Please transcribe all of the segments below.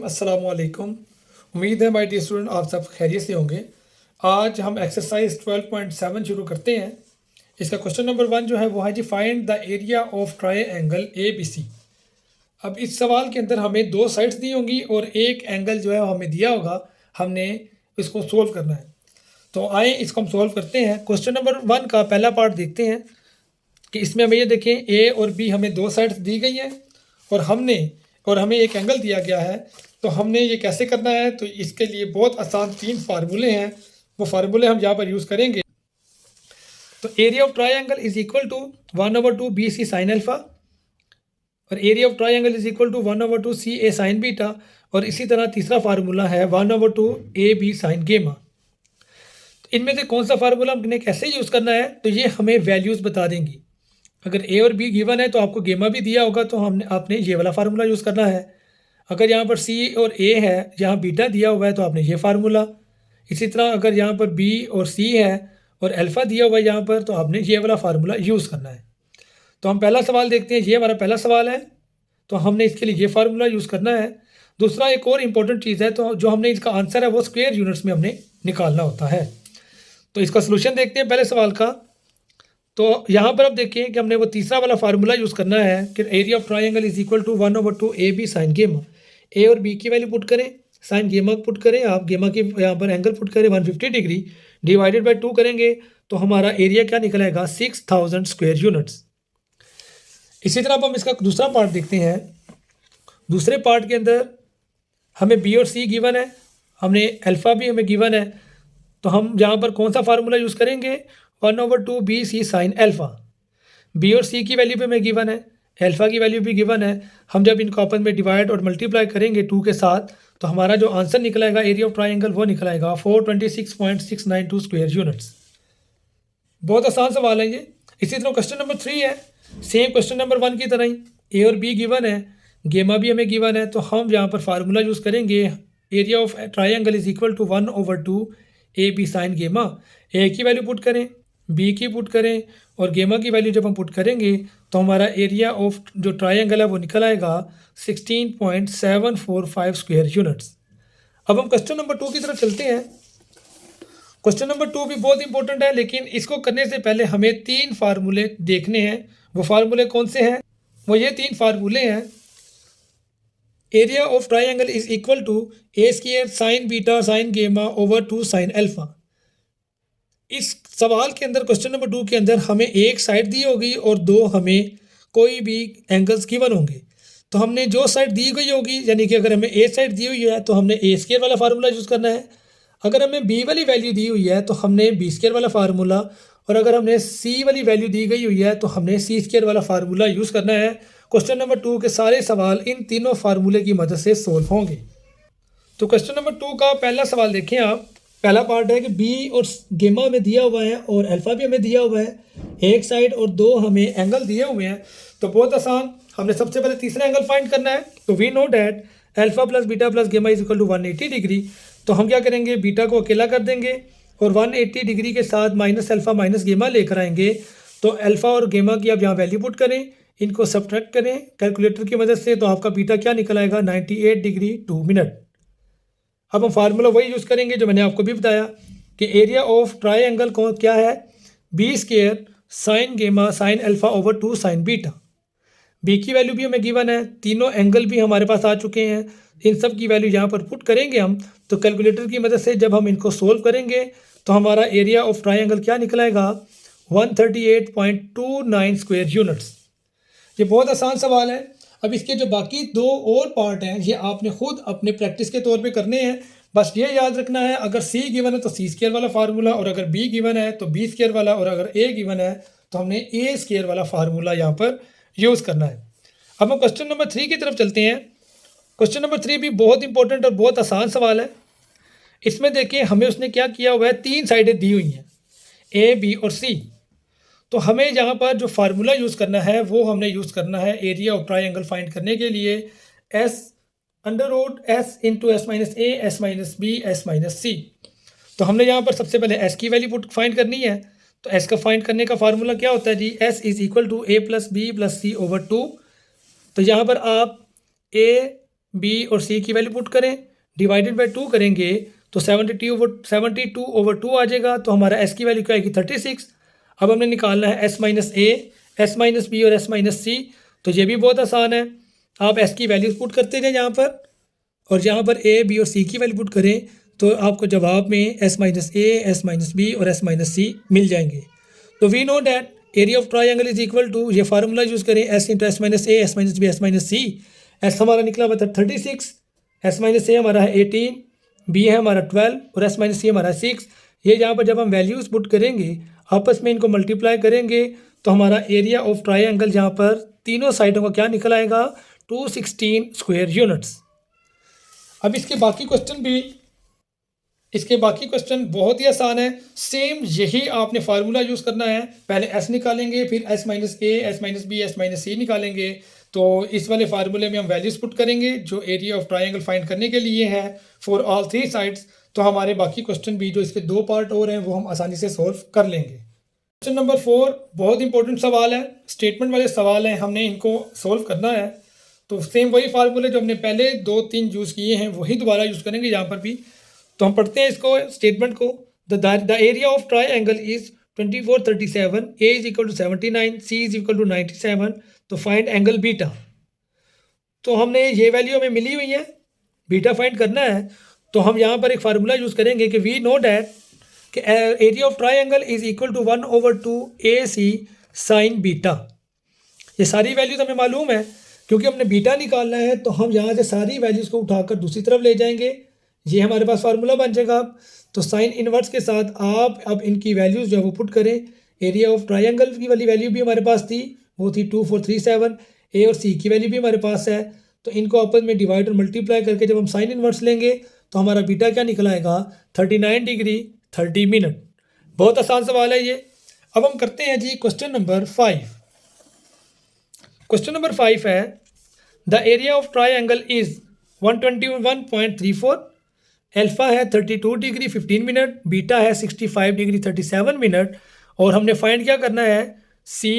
अस्सलाम वालेकुम। उम्मीद है माय डियर स्टूडेंट आप सब खैरियत से होंगे। आज हम एक्सरसाइज 12.7 शुरू करते हैं। इसका क्वेश्चन नंबर 1 जो है वो है जी find the area of triangle ABC। अब इस सवाल के अंदर हमें दो साइड्स दी होंगी और एक एंगल जो है वो हमें दिया होगा, हमने इसको सोल्व करना है। तो आए इसको हम सोल्व करते हैं। क्वेश्चन नंबर 1 का पहला पार्ट देखते हैं कि इसमें हमें ये देखें ए और बी हमें दो साइड्स दी गई हैं और हमें एक एंगल दिया गया है। तो हमने ये कैसे करना है, तो इसके लिए बहुत आसान 3 फार्मूले हैं, वो फार्मूले हम यहाँ पर यूज़ करेंगे। तो area of triangle is equal to 1/2 BC sine alpha और area of triangle is equal to 1/2 CA sine beta. और इसी तरह तीसरा फार्मूला है 1/2 AB साइन गेमा। इनमें से कौन सा फार्मूला हमने कैसे यूज़ करना है, तो ये हमें वैल्यूज़ बता देंगी। अगर ए और बी गिवन है तो आपको गेमा भी दिया होगा, तो आपने ये वाला फार्मूला यूज़ करना है। अगर यहाँ पर सी और ए है, यहाँ बीटा दिया हुआ है, तो आपने ये फार्मूला। इसी तरह अगर यहाँ पर बी और सी है और अल्फ़ा दिया हुआ है यहाँ पर, तो आपने ये वाला फार्मूला यूज़ करना है। तो हम पहला सवाल देखते हैं। ये हमारा पहला सवाल है, तो हमने इसके लिए ये फार्मूला यूज़ करना है। दूसरा एक और इम्पोर्टेंट चीज़ है, तो जो हमने इसका आंसर है वो स्क्वायर यूनिट्स में हमने निकालना होता है। तो इसका सोल्यूशन देखते हैं पहले सवाल का। तो यहाँ पर आप देखिए कि हमने वो तीसरा वाला फार्मूला यूज़ करना है कि area of triangle is equal to 1/2 AB sine gamma. A और बी की वैल्यू पुट करें, साइन गेमा पुट करें, आप गेमा की यहाँ पर एंगल पुट करें 150 डिग्री डिवाइडेड बाय 2 करेंगे, तो हमारा एरिया क्या निकलेगा 6000 स्क्वायर यूनिट्स। इसी तरह अब हम इसका दूसरा पार्ट देखते हैं। दूसरे पार्ट के अंदर हमें बी और सी गिवन है, हमने अल्फ़ा भी हमें गिवन है, तो हम यहाँ पर कौन सा फार्मूला यूज़ करेंगे 1/2 BC साइन अल्फ़ा। बी और सी की वैल्यू पे हमें गिवन है, अल्फ़ा की वैल्यू भी गिवन है। हम जब इनको आपस में डिवाइड और मल्टीप्लाई करेंगे 2 के साथ, तो हमारा जो आंसर निकलेगा एरिया ऑफ ट्रायंगल वो निकलेगा 426.692 स्क्वायर यूनिट्स। बहुत आसान सवाल है ये। इसी तरह क्वेश्चन नंबर 3 है, सेम क्वेश्चन नंबर 1 की तरह ही ए और बी गिवन है, गेमा भी हमें गिवन है, तो हम यहाँ पर फार्मूला यूज़ करेंगे area of triangle is equal to 1/2 AB sine gamma. A की वैल्यू पुट करें, बी की पुट करें और गेमा की वैल्यू जब हम पुट करेंगे, तो हमारा एरिया ऑफ जो ट्रायंगल है वो निकल आएगा 16.745 स्क्वायर यूनिट्स। अब हम क्वेश्चन नंबर 2 की तरफ चलते हैं। क्वेश्चन नंबर 2 भी बहुत इंपॉर्टेंट है, लेकिन इसको करने से पहले हमें 3 फार्मूले देखने हैं। वो फार्मूले कौन से हैं, वो ये 3 फार्मूले हैं। Area of triangle is equal to A² sine beta sine gamma over 2 sine alpha. इस सवाल के अंदर क्वेश्चन नंबर 2 के अंदर हमें एक साइड दी होगी और दो हमें कोई भी एंगल्स गिवन होंगे। तो हमने जो साइड दी गई होगी, यानी कि अगर हमें ए साइड दी हुई है तो हमने A² वाला फार्मूला यूज़ करना है। अगर हमें बी वाली वैल्यू दी हुई है तो हमने B² वाला फार्मूला, और अगर हमने सी वाली वैल्यू दी गई हुई है तो हमने C² वाला फार्मूला यूज़ करना है। क्वेश्चन नंबर 2 के सारे सवाल इन तीनों फार्मूले की मदद से सोल्व होंगे। तो क्वेश्चन नंबर 2 का पहला सवाल देखें आप। पहला पार्ट है कि बी और गेमा हमें दिया हुआ है और अल्फ़ा भी हमें दिया हुआ है, एक साइड और दो हमें एंगल दिए हुए हैं। तो बहुत आसान, हमने सबसे पहले तीसरा एंगल फाइंड करना है। तो we know that alpha plus beta plus gamma is equal to 180 degree. तो हम क्या करेंगे, बीटा को अकेला कर देंगे और 180 डिग्री के साथ माइनस अल्फ़ा माइनस गेमा लेकर आएंगे। तो अल्फ़ा और गेमा की आप यहाँ वैल्यू पुट करें, इनको सब्ट्रैक्ट करें कैलकुलेटर की मदद से, तो आपका बीटा क्या निकल आएगा 98 डिग्री 2 मिनट। अब हम फार्मूला वही यूज़ करेंगे जो मैंने आपको भी बताया कि एरिया ऑफ ट्रायंगल को क्या है B² sine gamma sine alpha over 2 sine beta. B की वैल्यू भी हमें गिवन है, तीनों एंगल भी हमारे पास आ चुके हैं, इन सब की वैल्यू यहाँ पर पुट करेंगे हम। तो कैलकुलेटर की मदद से जब हम इनको सोल्व करेंगे तो हमारा एरिया ऑफ ट्रायंगल क्या निकलेगा 138.29 स्क्वायर यूनिट्स। ये बहुत आसान सवाल है। अब इसके जो बाकी दो और पार्ट हैं ये आपने खुद अपने प्रैक्टिस के तौर पे करने हैं। बस ये याद रखना है, अगर सी गिवन है तो C² वाला फार्मूला, और अगर बी गिवन है तो B² वाला, और अगर ए गिवन है तो हमने A² वाला फार्मूला यहाँ पर यूज़ करना है। अब हम क्वेश्चन नंबर 3 की तरफ चलते हैं। क्वेश्चन नंबर 3 भी बहुत इंपॉर्टेंट और बहुत आसान सवाल है। इसमें देखिए हमें उसने क्या किया हुआ है, 3 साइडें दी हुई हैं A, B और C। तो हमें यहाँ पर जो फार्मूला यूज़ करना है वो हमने यूज़ करना है एरिया ऑफ ट्रायंगल फाइंड करने के लिए S × S minus A S minus B S minus C। तो हमने यहाँ पर सबसे पहले S की वैल्यू पुट फाइंड करनी है। तो S का फाइंड करने का फार्मूला क्या होता है जी, S is equal to A plus B plus C over 2। तो यहाँ पर आप A बी और सी की वैल्यू पुट करें, डिवाइडेड बाई 2 करेंगे तो 72/2 आ जाएगा। तो हमारा एस की वैल्यू क्या आएगी 36। अब हमने निकालना है S minus A, S minus B और एस माइनस सी। तो ये भी बहुत आसान है, आप एस की वैल्यूज पुट करते जाएं यहाँ पर, और यहाँ पर ए बी और सी की वैल्यू पुट करें तो आपको जवाब में S minus A, S minus B और एस माइनस सी मिल जाएंगे। तो we know that area of triangle is equal to, ये फार्मूला यूज़ करें, S into S minus A, S minus B, S minus C. S हमारा निकला हुआ था 36, एस माइनस ए हमारा है 18, बी है हमारा 12 और एस माइनस सी हमारा 6। ये यहाँ पर जब हम वैल्यूज़ पुट करेंगे, आपस में इनको मल्टीप्लाई करेंगे तो हमारा एरिया ऑफ ट्राइंगल यहाँ पर तीनों साइडों का क्या निकल आएगा 216 स्क्वायर यूनिट्स। अब इसके बाकी क्वेश्चन बहुत ही आसान है। सेम यही आपने फार्मूला यूज़ करना है, पहले एस निकालेंगे, फिर S minus A, S minus B, S minus C निकालेंगे। तो इस वाले फार्मूले में हम वैल्यूज पुट करेंगे जो एरिया ऑफ ट्राइंगल फाइंड करने के लिए है फॉर ऑल 3 साइड्स। तो हमारे बाकी क्वेश्चन भी जो इसके 2 पार्ट और हैं वो हम आसानी से सोल्व कर लेंगे। क्वेश्चन नंबर 4 बहुत इंपॉर्टेंट सवाल है, स्टेटमेंट वाले सवाल हैं, हमने इनको सोल्व करना है। तो सेम वही फार्मूले जो हमने पहले 2-3 यूज़ किए हैं वही दोबारा यूज़ करेंगे यहाँ पर भी। तो हम पढ़ते हैं इसको, स्टेटमेंट को। The area of triangle is 2437, A is equal to 79, C is equal to 97। तो फाइंड एंगल बीटा। तो हमने ये वैल्यू हमें मिली हुई है, बीटा फाइंड करना है। तो हम यहाँ पर एक फार्मूला यूज़ करेंगे कि वी नो डैट कि area of triangle is equal to 1/2 A C sine beta. ये सारी वैल्यूज हमें मालूम है, क्योंकि हमने बीटा निकालना है तो हम यहाँ से सारी वैल्यूज़ को उठाकर दूसरी तरफ ले जाएंगे। ये हमारे पास फार्मूला बन जाएगा। तो साइन इनवर्स के साथ आप अब इनकी वैल्यूज़ जो है वो पुट करें। एरिया ऑफ ट्राइंगल की वाली वैल्यू भी हमारे पास थी, वो थी 2437। ए और सी की वैल्यू भी हमारे पास है। तो इनको आपस में डिवाइड और मल्टीप्लाई करके जब हम साइन इनवर्स लेंगे तो हमारा बीटा क्या निकल आएगा 39 डिग्री 30 मिनट। बहुत आसान सवाल है ये। अब हम करते हैं जी क्वेश्चन नंबर 5। क्वेश्चन नंबर 5 है the area of triangle is 121.34, alpha है 32 डिग्री 15 मिनट, बीटा है 65 डिग्री 37 मिनट, और हमने फाइंड क्या करना है सी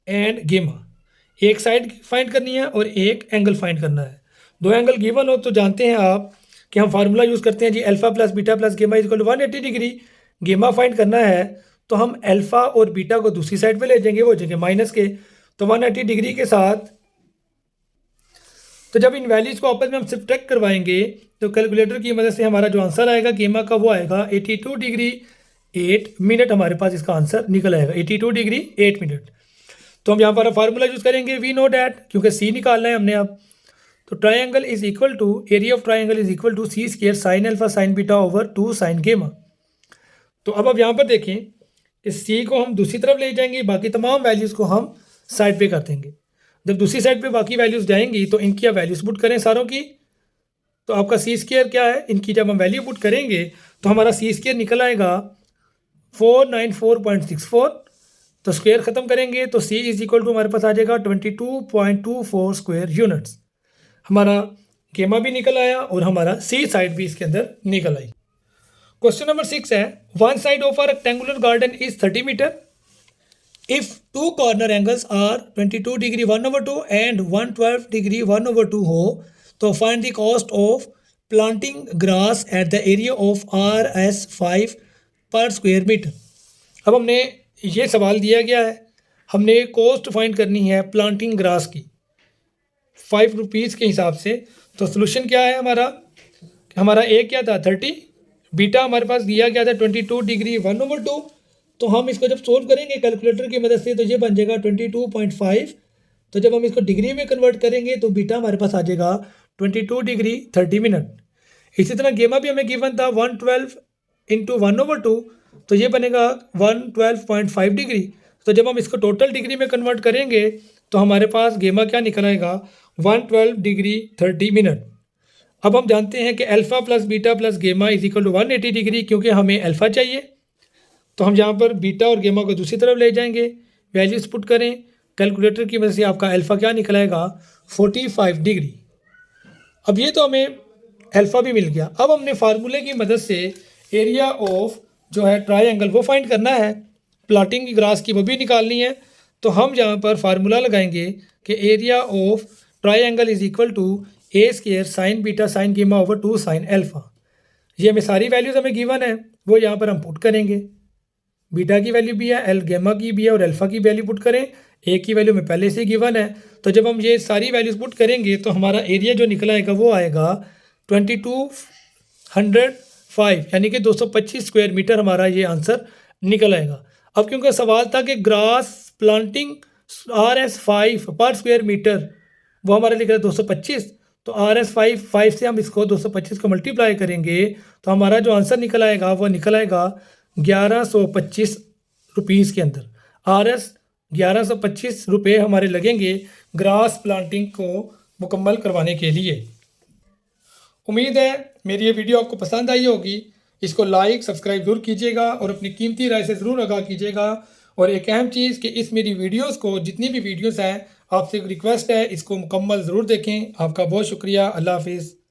एंड गेमा। एक साइड फाइंड करनी है और एक एंगल फाइंड करना है। 2 एंगल गिवन हो तो जानते हैं आप कि हम फार्मूला यूज़ करते हैं जी, alpha plus beta plus gamma is equal to 180 degree. गेमा फाइंड करना है तो हम अल्फा और बीटा को दूसरी साइड पे ले जाएंगे, वो हो जाएंगे माइनस के। तो 180 डिग्री के साथ तो जब इन वैल्यूज़ को आपस में हम सब्ट्रैक्ट करवाएंगे तो कैलकुलेटर की मदद से हमारा जो आंसर आएगा गेमा का वो आएगा 82 डिग्री 8 मिनट। हमारे पास इसका आंसर निकल आएगा 82 डिग्री 8 मिनट। तो हम यहाँ पर फार्मूला यूज़ करेंगे वी नो डैट, क्योंकि सी निकालना है हमने अब। तो triangle is equal to area of triangle is equal to C square sine alpha sine beta over 2 sine gamma. तो अब आप यहाँ पर देखें, इस सी को हम दूसरी तरफ ले जाएंगे, बाकी तमाम वैल्यूज़ को हम साइड पे कर देंगे। जब दूसरी साइड पे बाकी वैल्यूज़ जाएंगी तो इनकी आप वैल्यूज़ पुट करें सारों की। तो आपका सी स्क्वायर क्या है, इनकी जब हम वैल्यू पुट करेंगे तो हमारा सी स्क्वायर निकल आएगा 494.64। तो स्क्वायर ख़त्म करेंगे तो सी इज इक्वल टू हमारे पास आ जाएगा 22.24 स्क्वायर यूनिट्स। हमारा गेमा भी निकल आया और हमारा सी साइड भी इसके अंदर निकल आई। क्वेश्चन नंबर 6 है one side of a rectangular garden is 30 meter if 2 corner angles are 22 degree 1/2 and 112 degree 1/2 हो तो find the cost of planting grass at the area of RS5 per square meter। अब हमने ये सवाल दिया गया है, हमने कॉस्ट फाइंड करनी है प्लांटिंग ग्रास की 5 रुपीज़ के हिसाब से। तो सोल्यूशन क्या है हमारा ए क्या था 30, बीटा हमारे पास दिया गया था 22 डिग्री 1/2। तो हम इसको जब सोल्व करेंगे कैलकुलेटर की मदद से तो ये बन जाएगा 22.5। तो जब हम इसको डिग्री में कन्वर्ट करेंगे तो बीटा हमारे पास आ जाएगा 22 डिग्री 30 मिनट। इसी तरह गेमा भी हमें गिवन था 112 इंटू 1/2, तो ये बनेगा 112.5 डिग्री। तो जब हम इसको टोटल डिग्री में कन्वर्ट करेंगे तो हमारे पास गेमा क्या निकल आएगा 112 डिग्री 30 मिनट। अब हम जानते हैं कि alpha plus beta plus gamma is equal to 180 degree, क्योंकि हमें अल्फ़ा चाहिए। तो हम यहाँ पर बीटा और गेमा को दूसरी तरफ ले जाएंगे, वैल्यूज पुट करें, कैलकुलेटर की वजह से आपका अल्फ़ा क्या निकल आएगा 45 डिग्री। अब ये तो हमें अल्फ़ा भी मिल गया। अब हमने फार्मूले की मदद से एरिया ऑफ जो है ट्राइंगल वो फाइंड करना है, प्लॉटिंग की ग्रास की वो भी निकालनी है। तो हम यहाँ पर फार्मूला लगाएंगे कि area of triangle is equal to a square sine beta sine gamma over 2 sine alpha. ये हमें सारी वैल्यूज़ हमें गिवन है, वो यहाँ पर हम पुट करेंगे। बीटा की वैल्यू भी है, एल गेमा की भी है और अल्फा की वैल्यू पुट करें। ए की वैल्यू में पहले से गिवन है, तो जब हम ये सारी वैल्यूज़ पुट करेंगे तो हमारा एरिया जो निकला आएगा वो आएगा 2205, यानी कि 225 स्क्वायर मीटर हमारा ये आंसर निकल आएगा। अब क्योंकि सवाल था कि ग्रास प्लांटिंग RS5 पर स्क्वायर मीटर, वो हमारा लिख रहा है 225, तो RS5 से हम इसको 225 को मल्टीप्लाई करेंगे तो हमारा जो आंसर निकल आएगा वो निकल आएगा 1125 रुपीज़ के अंदर। RS 1125 रुपये हमारे लगेंगे ग्रास प्लांटिंग को मुकम्मल करवाने के लिए। उम्मीद है मेरी ये वीडियो आपको पसंद आई होगी। इसको लाइक सब्सक्राइब ज़रूर कीजिएगा और अपनी कीमती राय से ज़रूर आगाह कीजिएगा। और एक अहम चीज़ कि इस मेरी वीडियोस को, जितनी भी वीडियोस हैं, आपसे एक रिक्वेस्ट है, इसको मुकम्मल ज़रूर देखें। आपका बहुत शुक्रिया। अल्लाह हाफिज़।